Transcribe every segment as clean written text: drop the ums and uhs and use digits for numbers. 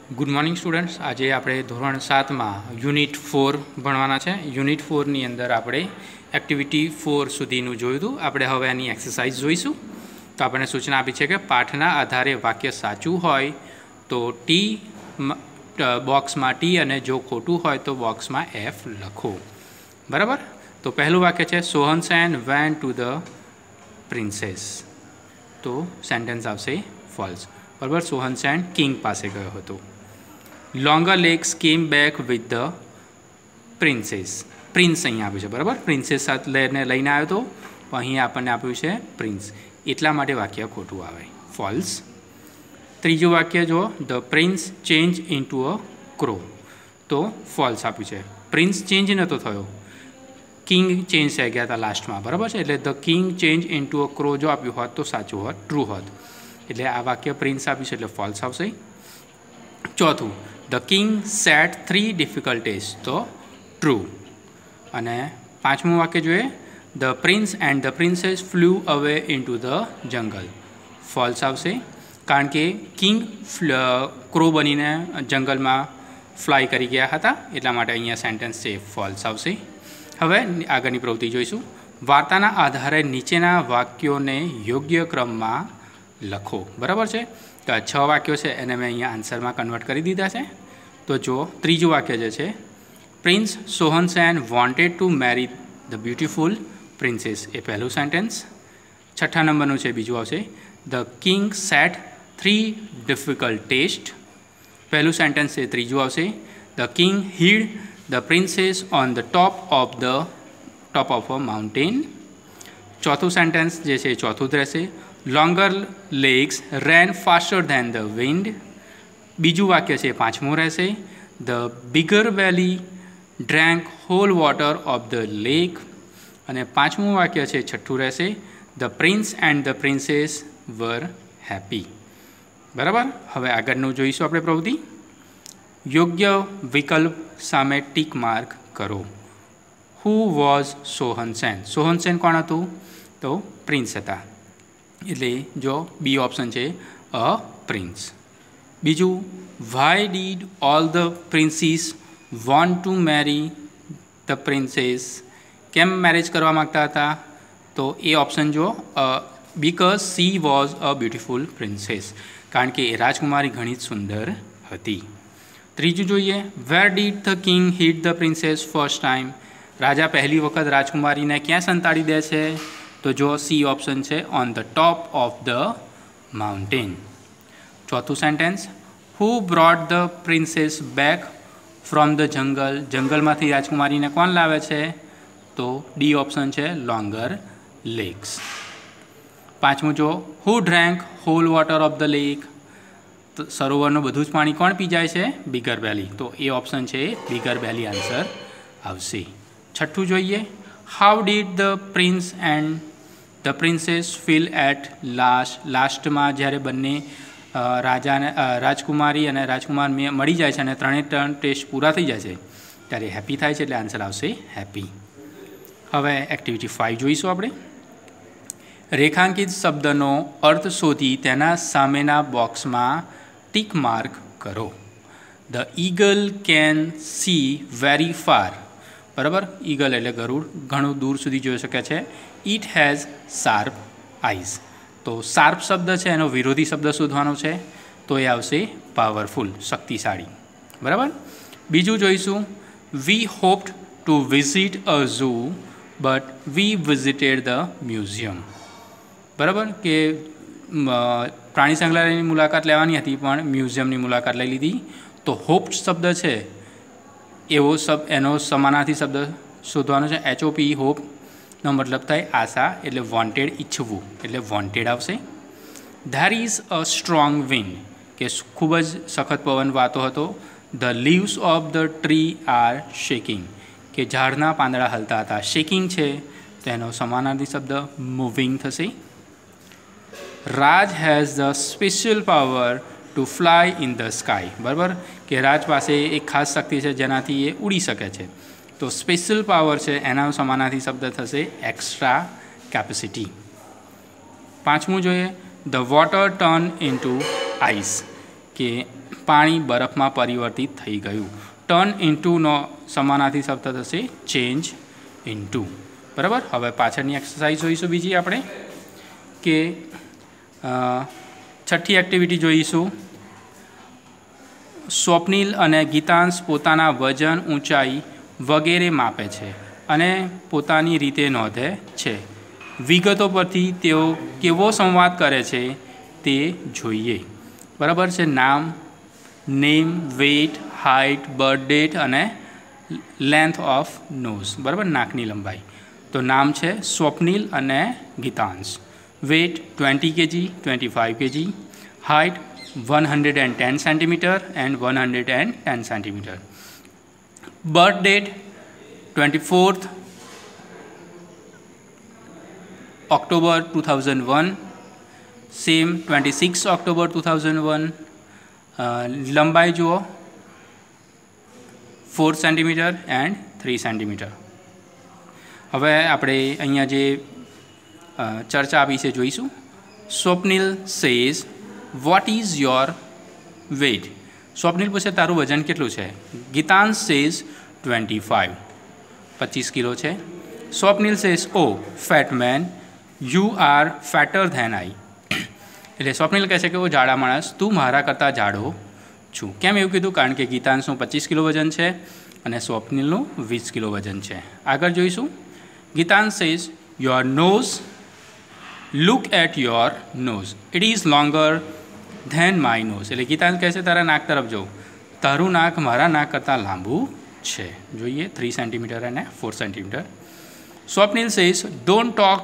Good morning students. आज आप धोरण 7 में यूनिट 4 भणवाना है। यूनिट 4 नी अंदर आपणे एक्टिविटी 4 सुधीनु जोयुं हतुं। आपणे हवे आनी एक्सरसाइज जोईशुं। तो आपणे सूचना आपी है कि पाठना आधारे वाक्य साचुं होय तो टी बॉक्स में टी अने जो खोटुं होय तो बॉक्स में एफ लखो। बराबर। तो पहलू वाक्य है Sohan Sen went to the princess. तो सेंटेन्स आवशे फॉल्स। बराबर। सोहन सेन किंग पासे गयो हतो। Longer legs came back with the princess. Prince अहीं आप्युं छे। बराबर। प्रिंसेस साथ लईने आव्यो तो अहीं आपणे आप्युं छे प्रिंस, एटला माटे वाक्य खोटुं आवे, फॉल्स। त्रीजुं वाक्य जो the Prince change into a crow, तो फॉल्स आप्युं छे। प्रिंस चेन्ज नतो थयो, किंग चेन्ज थई गया था लास्ट में। बराबर है। एटले the king change into a crow जो आप्युं होत तो साचुं होत, ट्रू होत। एटले आ वाक्य प्रिंस आप्युं छे एटले फॉल्स आवशे। चौथुं the king set 3 difficult test, तो ट्रू। अने पांचमું वाक्य जो है the prince and the princess flew away into the jungle, false आवशे। कारण के किंग क्रो बनीने जंगल में फ्लाय करी गया था, एटला माटे अहींया सेंटेन्स छे फॉल्स आवशे। हवे आगळनी प्रवृत्ति जोईशुं। वार्ताना आधारे नीचेना वाक्योने योग्य क्रम में लखो। बराबर है। तो 6 वाक्यों से एने मैं अहीं आंसर में कन्वर्ट कर दीधा है। तो जो त्रीजु वाक्य जो है prince Sohan Sen wanted to marry the beautiful princess, ए पहलू सेंटेन्स। छठा नंबरનું છે બીજું આવશે the king set 3 difficult test, पहलू सेंटेन्स છે ત્રીજું આવશે the king hid the princess on the top of a mountain. चौथું सेंटेन्स જે છે ચોથું જ રહેશે longer legs ran faster than the wind। बीजू वाक्य है पांचमું रहेशे the bigger valley drank whole water of the lake. अने पांचमुं वाक्य है छठ्ठું रहेशे the prince and the princess were happy. बराबर। हवे आगळનું જોઈશું આપણે પ્રવૃત્તિ। योग्य विकल्प सामे टीक मार्क करो। Who was Sohan Sen? सोहन सेन कोण हतुं? तो प्रिंस हता, एटले जो बी ऑप्शन है अ प्रिंस। बीजू why did all the princes want to marry the princess? केम मैरेज करवा मांगता था? तो ए ऑप्शन जो because she was a beautiful princess, कारण के राजकुमारी घणी सुंदर हती। त्रीजू जोईए where did the king hit the princess first time? राजा पहली वखत राजकुमारी ने क्या संताड़ी दे छे? तो जो सी ऑप्शन है on the top of the mountain. चौथुं sentence who brought the princess back from the jungle? जंगल में राजकुमारी ने कौन लावे छे? तो डी ऑप्शन है लॉन्गर लेग्स। पांचमું जो who drank whole water of the lake? तो सरोवरનું બધું જ પાણી કોણ પી જાય છે? Bigger valley. तो ए ऑप्शन है बिगर वैली आंसर आवशे। छठ्ठું જોઈએ how did the prince and the princess feel at last में જ્યારે બંને राजा ने राजकुमारी और राजकुमार मળી જાય છે અને ત્રણેય ટેસ્ટ पूरा थी जाए ત્યારે हैप्पी થાય છે, એટલે आंसर आवशे हैप्पी। હવે एक्टिविटी 5 જોઈશું આપણે। રેખાંકિત શબ્દનો अर्थ શોધી તેના સામેના બોક્સમાં ટીક માર્ક કરો। The eagle can see very far. बराबर। ईगल एटले गरुड़ घणुं दूर सुधी जोई शके छे। It has sharp eyes. तो शार्प शब्द है एनो विरोधी शब्द शोधवानो छे, तो ये आवशे पावरफुल, शक्तिशाળી। बराबर। बीजू जोईशुं we hoped to visit a zoo but we visited the museum. बराबर के प्राणी संग्रहालयनी मुलाकात लेवानी हती पण म्यूजियमनी मुलाकात लई लीधी। तो होप्ड शब्द है एवो शब्द एनो समानार्थी शब्द शोधवानो छे। HOP होप नो मतलब थाय आशा, एटले वॉन्टेड इच्छवू, एटले वॉन्टेड आवशे। There is a strong wind के खूब ज सखत पवन वातो हतो। The leaves of the tree are shaking के झाड़ना પાંદડા हलता था। शेकिंग है तो एनो समानार्थी शब्द मूविंग थशे। Raj has the special power to fly in the sky. बराबर कि राज पास एक खास शक्ति है जेनाथी ये उड़ी सके छे। तो स्पेशियल पावर है एना समानार्थी शब्द थशे एक्स्ट्रा कैपेसिटी। पांचमुं जोईए the water turn into ice કે પાણી બરફમાં પરિવર્તિત થઈ ગયું. ટર્ન ઇન્ટુનો સમાનાર્થી શબ્દ થશે ચેન્જ ઇન્ટુ. બરાબર. હવે પાછળની એક્સરસાઇઝ જોઈશું બીજી આપણે કે છઠ્ઠી એક્ટિવિટી જોઈશું. સ્વપ્નિલ અને ગીતાંશ પોતાના વજન, ઊંચાઈ વગેરે માપે છે અને પોતાની રીતે નોંધે છે. વિગતો પરથી તેઓ કેવો સંવાદ કરે છે તે જોઈએ. બરાબર છે. નામ, name, weight, height, birth date અને લેન્થ ઓફ નોઝ. બરાબર, નાકની લંબાઈ. તો નામ છે સ્વપ્નિલ અને Geetansh. Weight 20 kg, 25 kg. Height 110 centimeter and 110 centimeter. Birth date 24th October 2001. Same 26 October 2001. લંબાઈ જુઓ 4 centimeter and 3 centimeter. હવે આપણે અહીંયા જે ચર્ચા આપી છે જોઈશું. Swapnil says what is your weight. Swapnil પૂછે તારું વજન કેટલું છે. ગીતાંશ સેઝ 25 કિલો છે. Swapnil says oh fat man you are fatter than I. એટલે સ્વપ્નિલ કહે છે કે ઓ જાડા માણસ, તું મારા કરતાં જાડો છું. કેમ એવું કીધું? કારણ કે ગીતાંશનું 25 કિલો વજન છે અને સ્વપ્નિલનું 20 કિલો વજન છે. આગળ જોઈશું. Geetansh says your nose, look at your nose, it is longer than my nose. એટલે ગીતાંશ કહે છે તારા નાક તરફ જો, તારું નાક મારા નાક કરતાં લાંબુ છે. જોઈએ 3 centimeter અને 4 centimeter. Swapnil says don't talk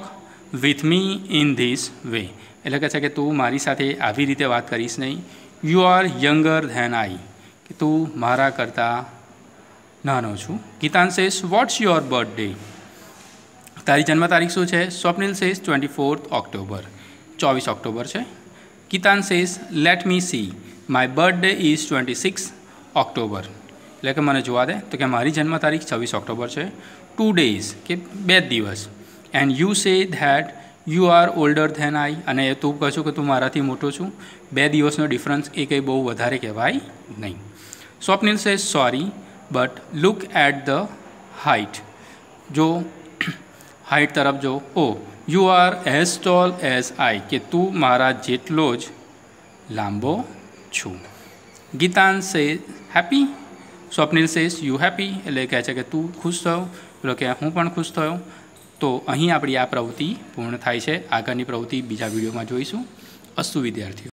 with me in this way. એટલે કહે છે કે તું મારી સાથે આવી રીતે વાત કરીશ નહીં. You are younger than I, કે તું મારા કરતાં નાનો છું. Geetansh says what's your birthday. તારી જન્મ તારીખ શું છે? Swapnil says 24th October, 24 October છે. Geetansh says let me see my birthday is 26 October. એટલે કે મને જોવા દે. તો કે મારી જન્મ તારીખ 26 ઓક્ટોબર છે. 2 days કે 2 દિવસ. And you say that you are older than આઈ. અને તું કહેશું કે તું મારાથી મોટો છું. 2 દિવસનો ડિફરન્સ એ કંઈ બહુ વધારે કહેવાય નહીં. Swapnil says sorry but look at the height. જો હાઇટ તરફ જો. Oh you are as tall as I, કે તું મારા જેટલો જ લાંબો છું. Geetansh says happy. Swapnil says you happy. એટલે કહે છે કે તું ખુશ થયો. પેલો કે હું પણ ખુશ થયો. તો અહીં આપણી આ પ્રવૃત્તિ પૂર્ણ થાય છે. આગળની પ્રવૃત્તિ બીજા વિડીયોમાં જોઈશું. અસ્તુ વિદ્યાર્થીઓ.